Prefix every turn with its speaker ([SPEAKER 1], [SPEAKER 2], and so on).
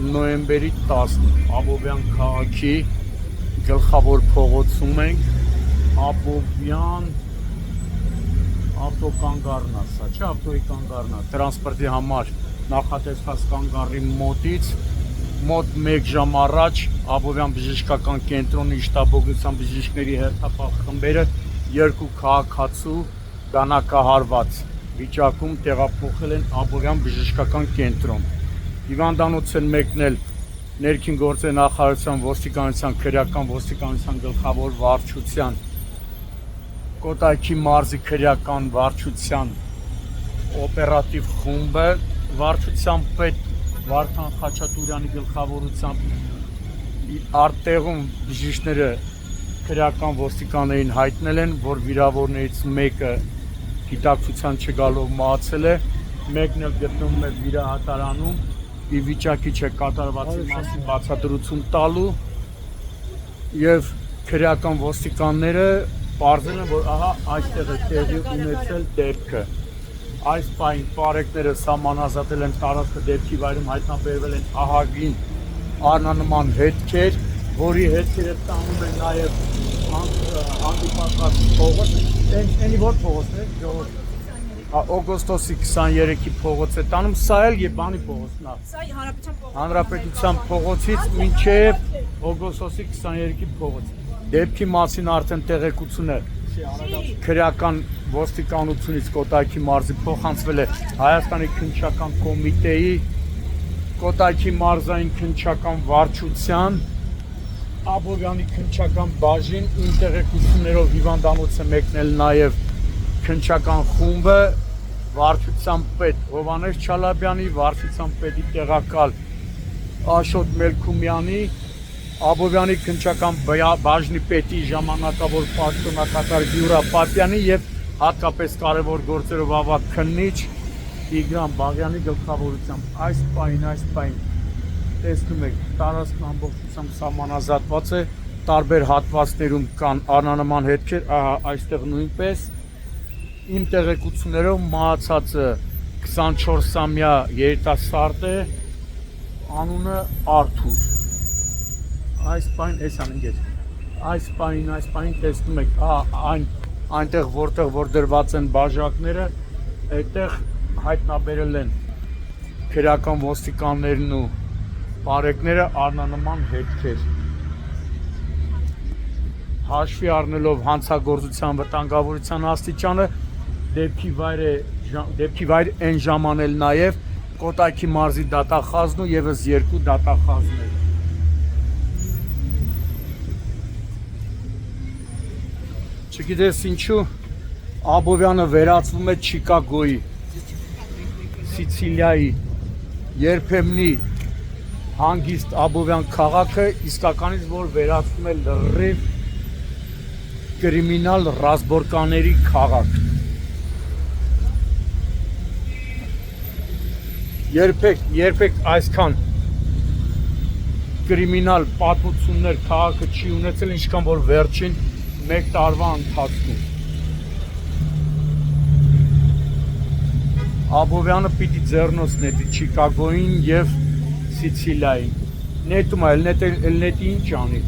[SPEAKER 1] նոյեմբերի 10-ին Աբովյան քաղաքի գլխավոր փողոցում ենք Աբովյան ավտոկանգառն է, սա չէ, ավտոյի կանգառն է, տրանսպորտի համար նախատեսված կանգառի մոտից մոտ 1 ժամ առաջ Աբովյան բժշկական կենտրոնի շտաբօգնության բժիշկների հերթապահ խմբերը 2 քաղաքացու դանակահարված վիճակում տեղափոխել են Աբովյան բժշկական կենտրոն։ Հիվանդանոց են մեկնել ներքին գործերի նախարարության ոստիկանության քրեական ոստիկանության գլխավոր վարչության Կոտայքի մարզի քրեական վարչության օպերատիվ խումբը վարչության պետ Վարդան Խաչատուրյանի գլխավորությամբ արտեղում բժիշկները քրեական ոստիկաններին հայտնել են, որ վիրավորներից մեկը գիտակցության չգալով մահացել է, մեկն էլ գտնվում է վիրահատարանում, ի վիճակի չէ կատարվածի մասին բացատրություն տալու եւ քրեական ոստիկանները պարզել են, որ ահա այստեղ է տեղի ունեցել դեպքը։ Այս պահին պարեկները սահմանազատել են տարածքը, դեպքի վայրում հայտնաբերվել են ահագին առնանման հետքեր, որի հետքերը տանում են նաեւ հանդիպած փողոց, այնի որ փողոցն է, օգոստոսի 23-ի փողոց է տանում, սա էլ եւ բանի փողոցն է։ Սա Հանրապետության փողոցից մինչեւ օգոստոսի 23-ի փողոց։ Դեպքի մասին արդեն տեղեկությունը քրեական ոստիկանությունից Կոտայքի մարզի փոխանցվել է Հայաստանի քննչական կոմիտեի, Կոտայքի մարզային քննչական վարչության, Աբովյանի քննչական բաժին, իմ տեղեկություններով հիվանդանոց է մեկնել նաև քննչական խումբը, վարչության պետ Հովհաննես Չալաբյանի, վարչության պետի տեղակալ Աշոտ Մելքումյանի, Աբովյանի քննչական բաժնի պետի ժամանակավոր պաշտոնակատար Յուրա Պապյանի եւ հատկապես կարևոր գործերով ավագ քննիչ Տիգրան Բաղյանի գլխավորությամբ այս պահին տեսնում եք տարածքն ամբողջությամբ սահմանազատված է, տարբեր հատվածներում կան առնանման հետքեր, ահա այստեղ նույնպես իմ տեղեկություններով մահացածը 24-ամյա երիտասարդ է, անունը Արթուր։ Այս պահին տեսնում եք, այնտեղ որտեղ դրված են բաժակները, այդտեղ հայտնաբերել են քրեական ոստիկաններն ու պարեկները առնանման հետքեր։ Հաշվի առնելով հանցագործության վտանգավորության աստիճանը, դեպքի վայր են ժամանել նաև Կոտայքի մարզի դատախազն ու եւս 2 դատախազներ։ Չգիտես ինչու Աբովյանը վերածվում է Չիկագոյի, Սիցիլիայի, երբեմնի հանգիստ Աբովյան քաղաքը իսկականից որ վերածվում է լրիվ կրիմինալ ռազմորկաների քաղաք։ Երբեք այսքան կրիմինալ պատմություններ քաղաքը չի ունեցել, ինչքան որ վերջին 1 տարվա ընթացքում։ Աբովյանը պիտի ձեռնոց նետի Չիկագոյին եւ Սիցիլիային։ Նետում է, էլ նետի ինչ անի։